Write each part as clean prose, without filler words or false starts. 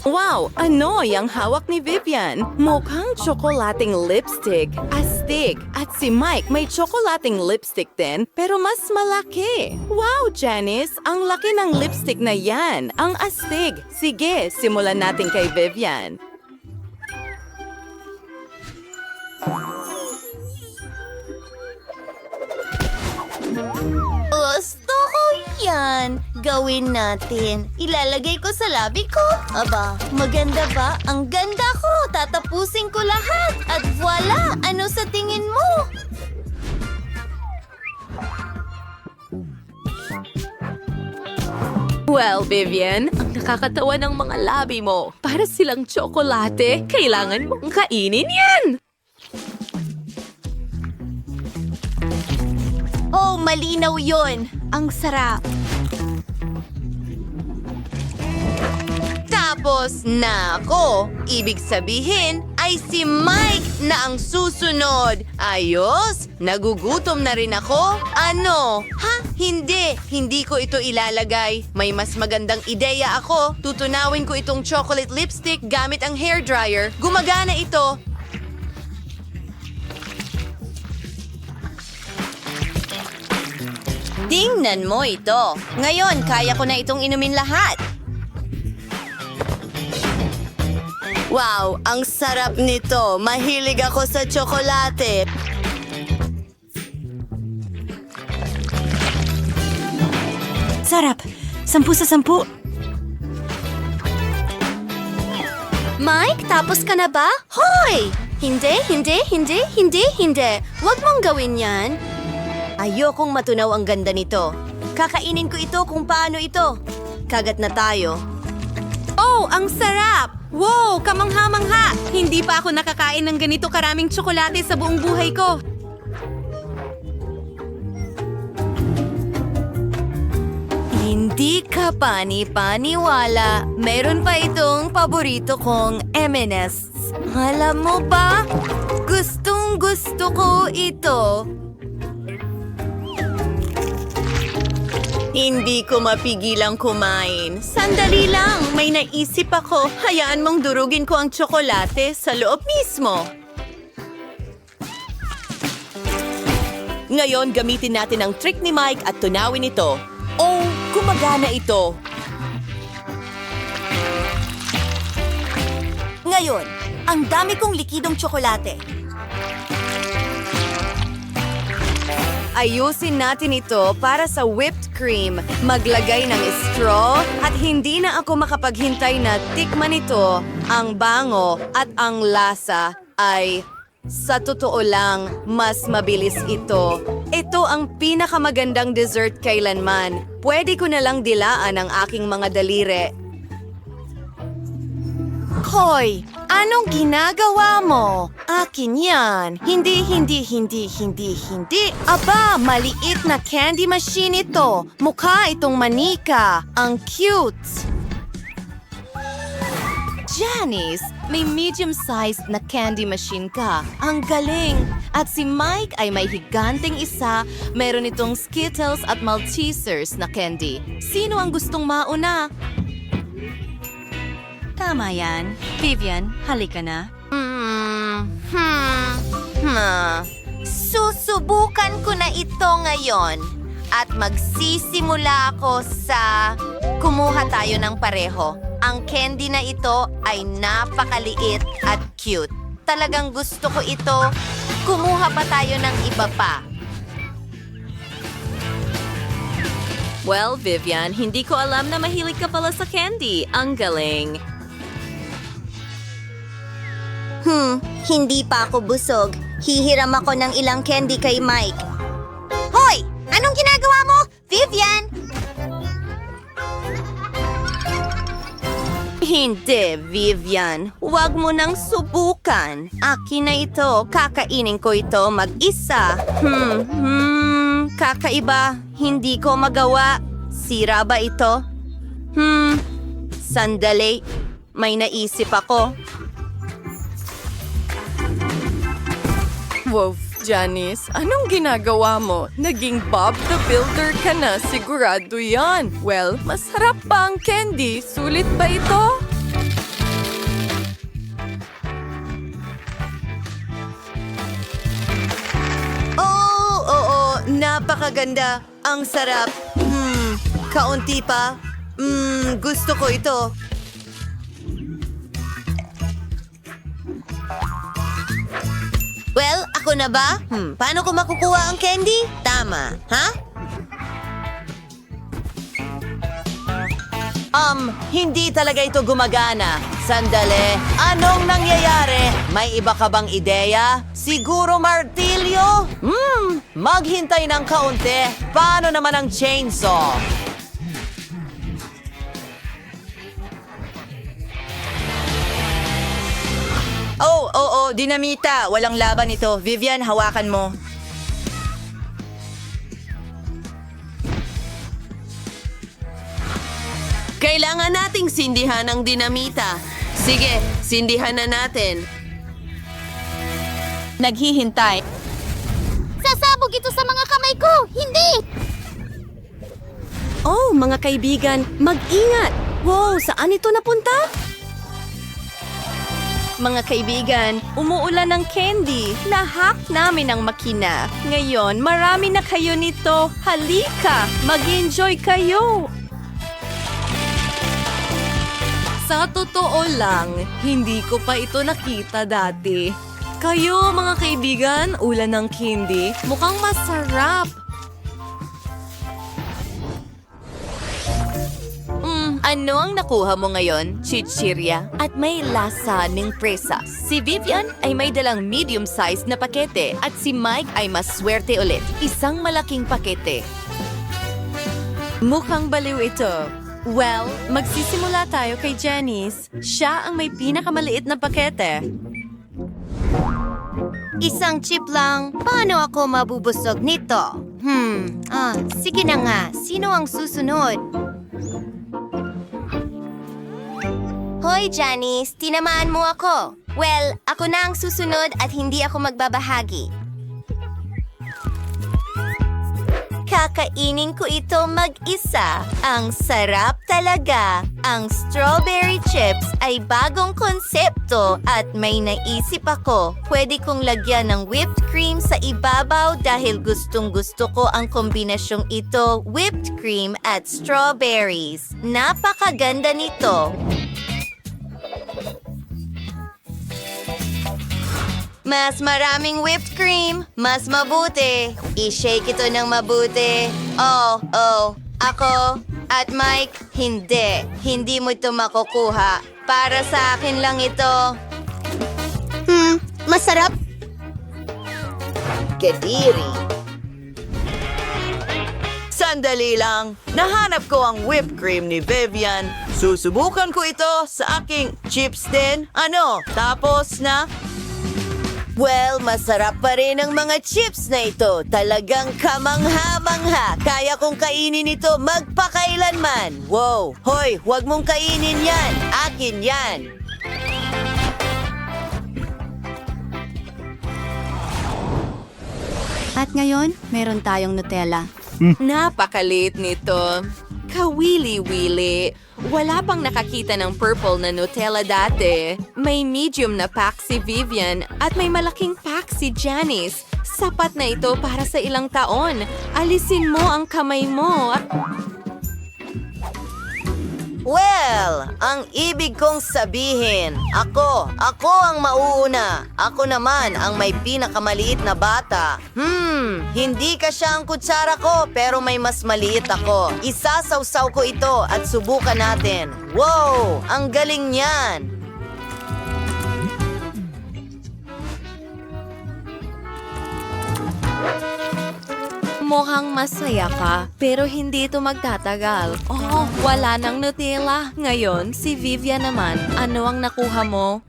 Wow! Ano yung hawak ni Vivian? Mukhang tsokolating lipstick. Astig! At si Mike may tsokolating lipstick din, pero mas malaki. Wow, Janice! Ang laki ng lipstick na yan! Ang astig! Sige, simulan natin kay Vivian. Gusto ko yan. Gawin natin. Ilalagay ko sa labi ko. Aba, maganda ba? Ang ganda ko. Tatapusin ko lahat. At voila! Ano sa tingin mo? Well, Vivian, ang nakakatawa ng mga labi mo. Para silang tsokolate, kailangan mong kainin yan! Oh, malinaw yon. Ang sarap. Tapos na ako. Ibig sabihin ay si Mike na ang susunod. Ayos? Nagugutom na rin ako? Ano? Ha? Hindi. Hindi ko ito ilalagay. May mas magandang ideya ako. Tutunawin ko itong chocolate lipstick gamit ang hairdryer. Gumagana ito. Tingnan mo ito. Ngayon, kaya ko na itong inumin lahat. Wow, ang sarap nito. Mahilig ako sa tsokolate. Sarap! 10 sa 10. Mike, tapos ka na ba? Hoy! Hindi. Huwag mong gawin yan. Ayokong matunaw ang ganda nito. Kakainin ko ito kung paano ito. Kagat na tayo. Oh, ang sarap! Wow, kamangha-mangha! Hindi pa ako nakakain ng ganito karaming tsokolate sa buong buhay ko. Hindi ka pani-paniwala. Meron pa itong paborito kong M&S. Alam mo ba? Gustong gusto ko ito. Hindi ko mapigilang kumain. Sandali lang, may naisip ako. Hayaan mong durugin ko ang tsokolate sa loob mismo. Ngayon, gamitin natin ang trick ni Mike at tunawin ito. Oh, gumagana ito. Ngayon, ang dami kong likidong tsokolate. Ayusin natin ito para sa whipped cream. Maglagay ng straw at hindi na ako makapaghintay na tikman ito. Ang bango at ang lasa ay, sa totoo lang, mas mabilis ito. Ito ang pinakamagandang dessert kailanman. Pwede ko na lang dilaan ang aking mga daliri. Hoy! Anong ginagawa mo? Akin yan. Hindi. Aba, maliit na candy machine ito. Mukha itong manika. Ang cute. Janice, may medium-sized na candy machine ka. Ang galing! At si Mike ay may higanting isa. Meron itong Skittles at Maltesers na candy. Sino ang gustong mauna? Tama yan. Vivian, halika na. Susubukan ko na ito ngayon. At magsisimula ako sa... Kumuha tayo ng pareho. Ang candy na ito ay napakaliit at cute. Talagang gusto ko ito. Kumuha pa tayo ng iba pa. Well, Vivian, hindi ko alam na mahilig ka pala sa candy. Ang galing. Hindi pa ako busog. Hihiram ako ng ilang candy kay Mike. Hoy! Anong ginagawa mo? Vivian! Hindi, Vivian. Huwag mo nang subukan. Akin na ito. Kakainin ko ito mag-isa. Kakaiba. Hindi ko magawa. Sira ba ito? Sandali. May naisip ako. Wow, Janice, anong ginagawa mo? Naging Bob the Builder ka na, sigurado yan. Well, masarap pa ang candy. Sulit ba ito? Napakaganda. Ang sarap. Kaunti pa. Gusto ko ito. Well, ako na ba? Paano ko makukuha ang candy? Tama, ha? Hindi talaga ito gumagana. Sandali, anong nangyayari? May iba ka bang ideya? Siguro martilyo? Maghintay ng kaunti. Paano naman ang chainsaw? Oo, dinamita. Walang laban ito. Vivian, hawakan mo. Kailangan nating sindihan ang dinamita. Sige, sindihan na natin. Naghihintay. Sasabog ito sa mga kamay ko! Hindi! Oh, mga kaibigan, mag-ingat! Wow, saan ito napunta? Mga kaibigan, umuulan ng candy. Nahack namin ang makina. Ngayon, marami na kayo nito. Halika, mag-enjoy kayo. Sa totoo lang, hindi ko pa ito nakita dati. Kayo, mga kaibigan, ulan ng candy, mukhang masarap. Ano ang nakuha mo ngayon, chichirya? At may lasa ng presas. Si Vivian ay may dalang medium-sized na pakete at si Mike ay mas swerte ulit. Isang malaking pakete. Mukhang baliw ito. Well, magsisimula tayo kay Janice. Siya ang may pinakamaliit na pakete. Isang chip lang. Paano ako mabubusog nito? Sige na nga. Sino ang susunod? Hoy, Janice. Tinamaan mo ako. Well, ako na ang susunod at hindi ako magbabahagi. Kakainin ko ito mag-isa. Ang sarap talaga. Ang strawberry chips ay bagong konsepto at may naisip ako. Pwede kong lagyan ng whipped cream sa ibabaw dahil gustong-gusto ko ang kombinasyong ito, whipped cream at strawberries. Napakaganda nito. Mas maraming whipped cream, mas mabuti. I-shake ito ng mabuti. Ako at Mike, hindi. Hindi mo ito makukuha. Para sa akin lang ito. Masarap. Kadiri. Sandali lang. Nahanap ko ang whipped cream ni Vivian. Susubukan ko ito sa aking chips din. Ano? Tapos na? Well, masarap pa rin ang mga chips na ito. Talagang kamangha-mangha. Kaya kong kainin ito magpakailanman. Wow! Hoy, huwag mong kainin yan. Akin yan. At ngayon, meron tayong Nutella. Napakaliit nito. Kawili-wili. Wala pang nakakita ng purple na Nutella dati. May medium na pack si Vivian at may malaking pack si Janice. Sapat na ito para sa ilang taon. Alisin mo ang kamay mo. Well, ang ibig kong sabihin, ako ang mauuna. Ako naman ang may pinakamaliit na bata. Hindi ka siya ang kutsara ko, pero may mas maliit ako. Isasawsaw ko ito at subukan natin. Wow, ang galing niyan. Mukhang masaya ka, pero hindi ito magtatagal. Oh, wala nang Nutella. Ngayon, si Vivian naman. Ano ang nakuha mo?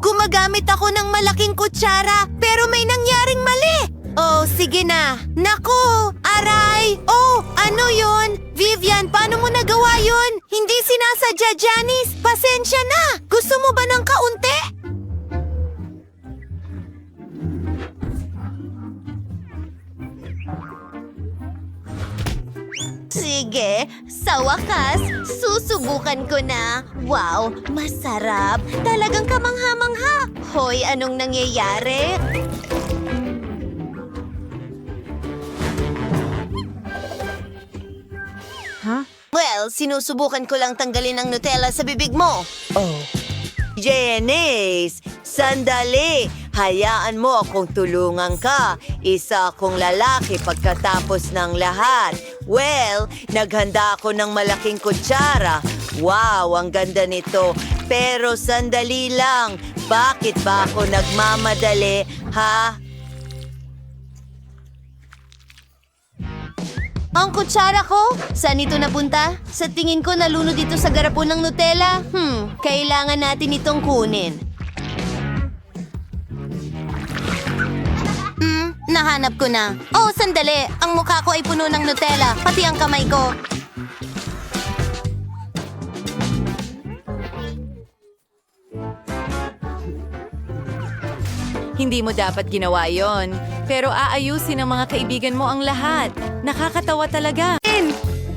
Gumagamit ako ng malaking kutsara, pero may nangyaring mali. Sige na. Naku! Aray! Ano yun? Vivian, paano mo nagawa yun? Hindi sinasadya, Janice. Pasensya na. Gusto mo ba ng kaunti? Sa wakas, susubukan ko na. Wow, masarap. Talagang kamangha-mangha. Hoy, anong nangyayari? Well, sinusubukan ko lang tanggalin ang Nutella sa bibig mo. Janice, sandali. Hayaan mo akong tulungan ka. Isa akong lalaki pagkatapos ng lahat. Well, naghanda ako ng malaking kutsara. Wow, ang ganda nito. Pero sandali lang. Bakit ba ako nagmamadali, ha? Ang kutsara ko? Saan ito napunta? Sa tingin ko nalunod dito sa garapon ng Nutella. Kailangan natin itong kunin. Nahanap ko na. Oh, sandali. Ang mukha ko ay puno ng Nutella, pati ang kamay ko. Hindi mo dapat ginawa yon. Pero aayusin ng mga kaibigan mo ang lahat. Nakakatawa talaga.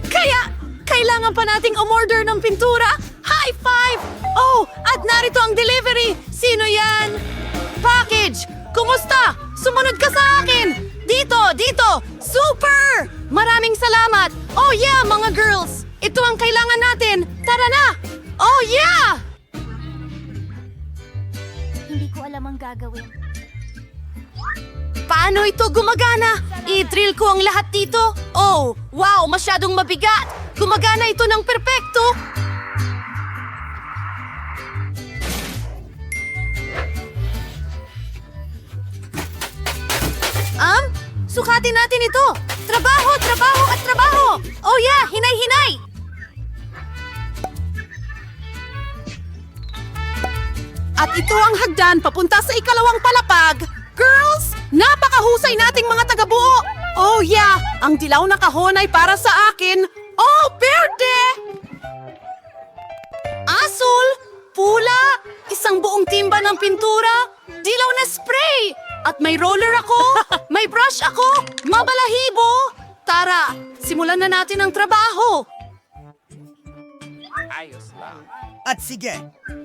Kaya, kailangan pa nating umorder ng pintura? High five! Oh, at narito ang delivery! Sino yan? Package! Kumusta? Sumunod ka sa akin! Dito! Dito! Super! Maraming salamat! Oh yeah, mga girls! Ito ang kailangan natin! Tara na! Oh yeah! Hindi ko alam ang gagawin. Paano ito gumagana? I-drill ko ang lahat dito? Oh, wow, masyadong mabigat! Gumagana ito ng perpekto! Sukatin natin ito! Trabaho, trabaho at trabaho! Oh yeah, hinay, hinay! At ito ang hagdan papunta sa ikalawang palapag. Girls, napakahusay nating mga taga-buo. Oh yeah, ang dilaw na kahon ay para sa akin. Oh, berde! Asul, pula, isang buong timba ng pintura, dilaw na spray. At may roller ako, may brush ako, mabalahibo. Tara, simulan na natin ang trabaho. At sige,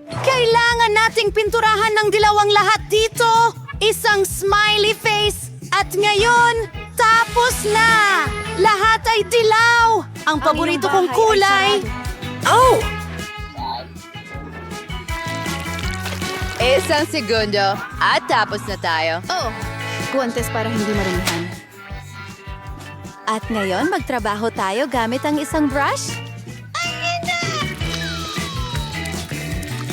Kailangan nating pinturahan ng dilawang lahat dito. Isang smiley face. At ngayon, tapos na. Lahat ay dilaw. Ang paborito kong kulay. Oh! Isang segundo at tapos na tayo. Oh, guwantes para hindi maramihan. At ngayon, magtrabaho tayo gamit ang isang brush.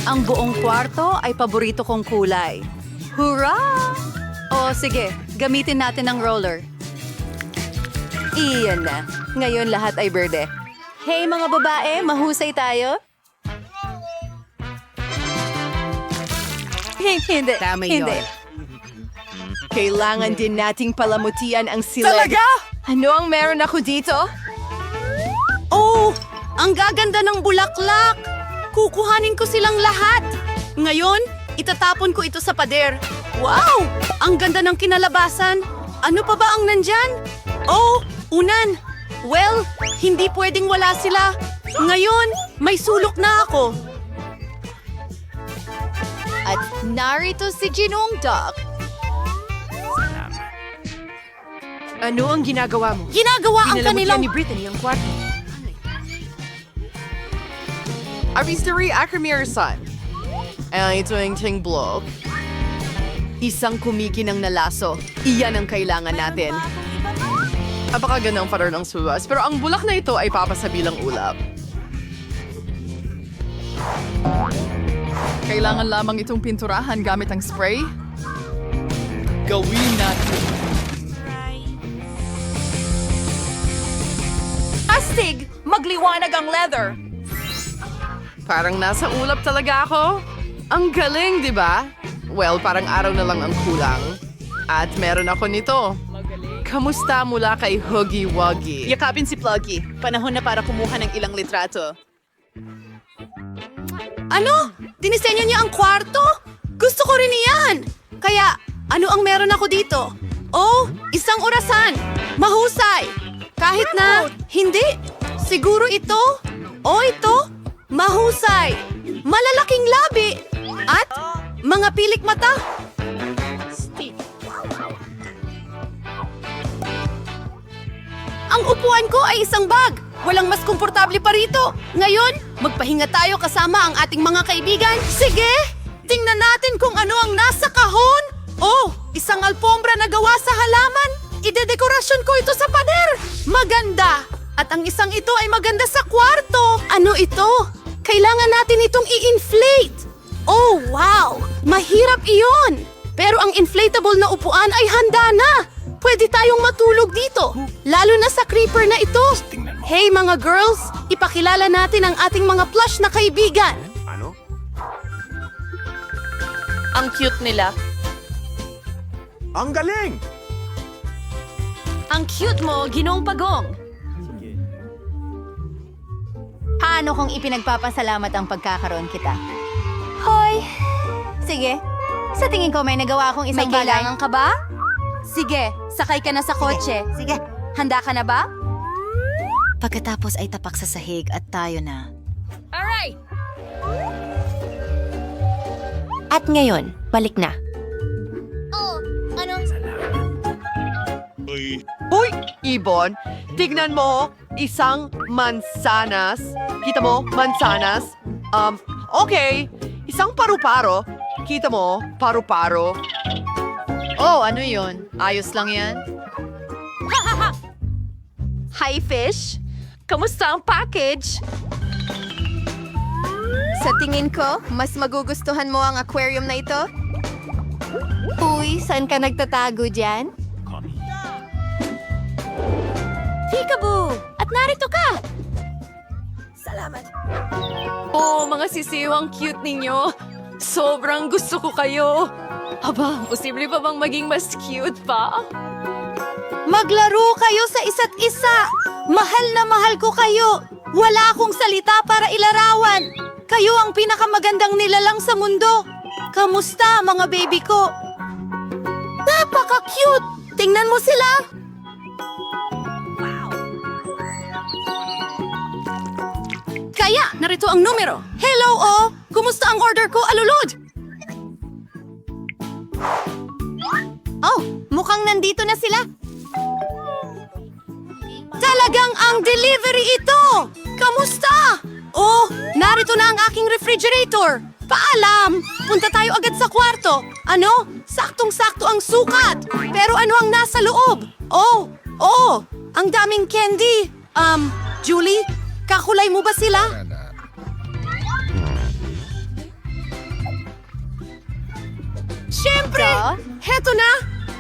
Ang buong kwarto ay paborito kong kulay. Hurrah! O sige, gamitin natin ang roller. Iyan na. Ngayon lahat ay berde. Hey mga babae, mahusay tayo? Hindi. Tama hindi. yun. Kailangan din nating palamutian ang silid. Talaga? Ano ang meron ako dito? Oh, ang gaganda ng bulaklak. Kukuhanin ko silang lahat. Ngayon, itatapon ko ito sa pader. Wow! Ang ganda ng kinalabasan. Ano pa ba ang nandyan? Oh, unan. Well, hindi pwedeng wala sila. Ngayon, may sulok na ako. At narito si Ginong Duck. Ano ang ginagawa mo? Ginagawa ang kanilang... ni Brittany ang kwarto. Aristary Akramirsan. Ang ito ang ting blog. Isang kumikinang na laso. Iyan ang kailangan natin. Napakagandang pattern ng suwas, pero ang bulak na ito ay papasabilang ulap. Kailangan lamang itong pinturahan gamit ang spray. Gawin natin. Astig! Magliwanag ang leather! Parang nasa ulap talaga ako. Ang galing, di ba? Well, parang araw na lang ang kulang. At meron ako nito. Kamusta mula kay Huggy Wuggy? Yakapin si Pluggy. Panahon na para kumuha ng ilang litrato. Ano? Dinisenyo niya ang kwarto? Gusto ko rin iyan! Kaya, ano ang meron ako dito? Oh, isang orasan! Mahusay! Kahit na, hindi! Siguro ito? O ito? Mahusay! Malalaking labi! At mga pilik mata! Ang upuan ko ay isang bag! Walang mas komportable pa rito! Ngayon, magpahinga tayo kasama ang ating mga kaibigan. Sige! Tingnan natin kung ano ang nasa kahon! Oh, isang alpombra na gawa sa halaman! Idedekorasyon ko ito sa pader! Maganda! At ang isang ito ay maganda sa kwarto! Ano ito? Kailangan natin itong i-inflate! Oh, wow! Mahirap iyon! Pero ang inflatable na upuan ay handa na! Pwede tayong matulog dito! Lalo na sa creeper na ito! Hey mga girls! Ipakilala natin ang ating mga plush na kaibigan! Ang cute nila. Ang galing! Ang cute mo, Ginoong Pagong! Paano kung ipinagpapasalamat ang pagkakaroon kita? Hoy! Sige. Sa tingin ko may nagawa akong isang bagay. May kailangan ka ba? Sige, sakay ka na sa kotse. Sige. Handa ka na ba? Pagkatapos ay tapak sa sahig at tayo na. Alright! At ngayon, balik na. Oh, ano? Hoy, Ibon, tignan mo, isang mansanas. Kita mo, mansanas? Okay. Isang paru-paro. Kita mo, paru-paro. Oh, ano yon? Ayos lang yan? Hi, fish! Kamusta ang package? Sa tingin ko, mas magugustuhan mo ang aquarium na ito? Uy, saan ka nagtatago dyan? Peekaboo! At narito ka! Oh, mga sisiwang cute ninyo! Sobrang gusto ko kayo! Aba, posible pa bang maging mas cute pa? Maglaro kayo sa isa't isa! Mahal na mahal ko kayo! Wala akong salita para ilarawan! Kayo ang pinakamagandang nilalang sa mundo! Kamusta, mga baby ko? Napaka-cute! Tingnan mo sila! Kaya, narito ang numero. Hello, oh! Kumusta ang order ko, alulod? Oh, mukhang nandito na sila. Talagang ang delivery ito! Kamusta? Oh, narito na ang aking refrigerator. Paalam! Punta tayo agad sa kwarto. Ano? Saktong-sakto ang sukat. Pero ano ang nasa loob? Oh, ang daming candy. Julie, kakulay mo ba sila? Siyempre! Heto na!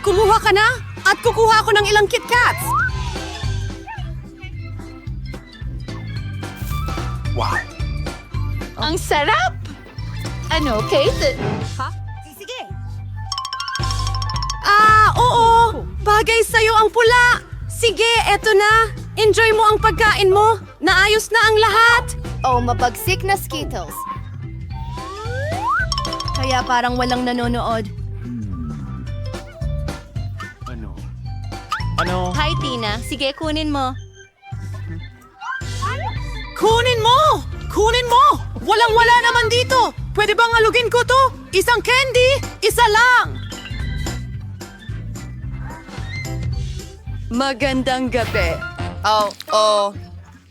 Kumuha ka na at kukuha ko ng ilang KitKats. Wow! Ang sarap! Ano, Kate? Sige! Oo! Bagay sa'yo ang pula! Sige, eto na! Enjoy mo ang pagkain mo! Naayos na ang lahat! Oh, mapagsik na Skittles. Kaya parang walang nanonood. Ano? Hi, Tina. Sige, kunin mo. Kunin mo! Kunin mo! Walang-wala naman dito! Pwede bang alugin ko to? Isang candy? Isa lang! Magandang gabi.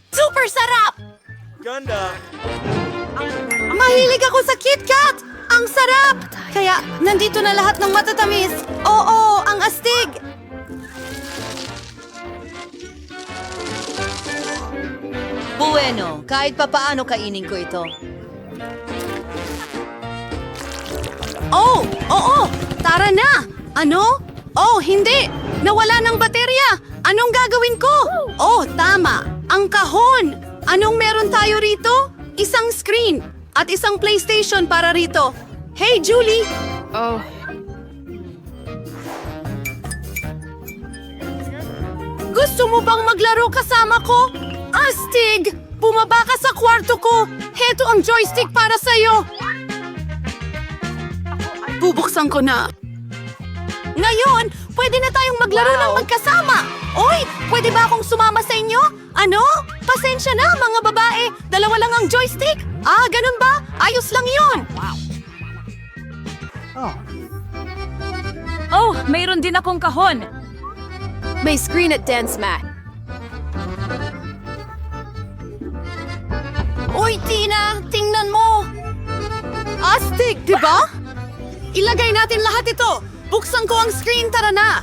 Super sarap! Ganda! Mahilig ako sa KitKat! Ang sarap! Kaya, nandito na lahat ng matatamis. Oo, ang astig! Bueno, kahit papaano kainin ko ito. Oh, oo! Tara na! Ano? Oh, hindi! Nawala ng baterya! Anong gagawin ko? Oh, tama! Ang kahon! Anong meron tayo rito? Isang screen at isang PlayStation para rito. Hey, Julie! Oh, Gusto mo bang maglaro kasama ko? Astig! Bumaba ka sa kwarto ko! Heto ang joystick para sa'yo! Bubuksan ko na. Ngayon, pwede na tayong maglaro ng magkasama! Oy, pwede ba akong sumama sa inyo? Ano? Pasensya na, mga babae. Dalawa lang ang joystick. Ah, ganun ba? Ayos lang yun. Oh, mayroon din akong kahon. May screen at dance mat. Uy, Tina! Tingnan mo! Astig, di ba? Ilagay natin lahat ito. Buksan ko ang screen, tara na.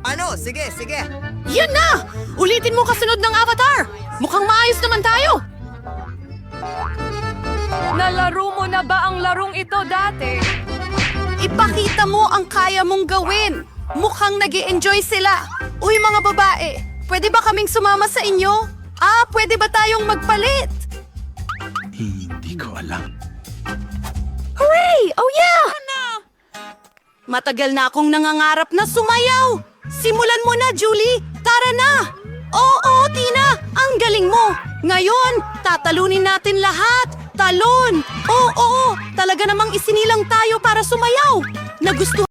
Ano? Sige, sige. Yan na! Ulitin mo kasunod ng avatar. Mukhang maayos naman tayo. Nalaro mo na ba ang larong ito dati? Ipakita mo ang kaya mong gawin. Mukhang nag-i-enjoy sila. Uy, mga babae, pwede ba kaming sumama sa inyo? Ah, pwede ba tayong magpalit? Hindi ko alam. Hooray! Oh yeah! Matagal na akong nangangarap na sumayaw. Simulan mo na, Julie. Tara na! Oo, Tina! Ang galing mo! Ngayon, tatalunin natin lahat! Talon! Oo! Talaga namang isinilang tayo para sumayaw! Nagustuhan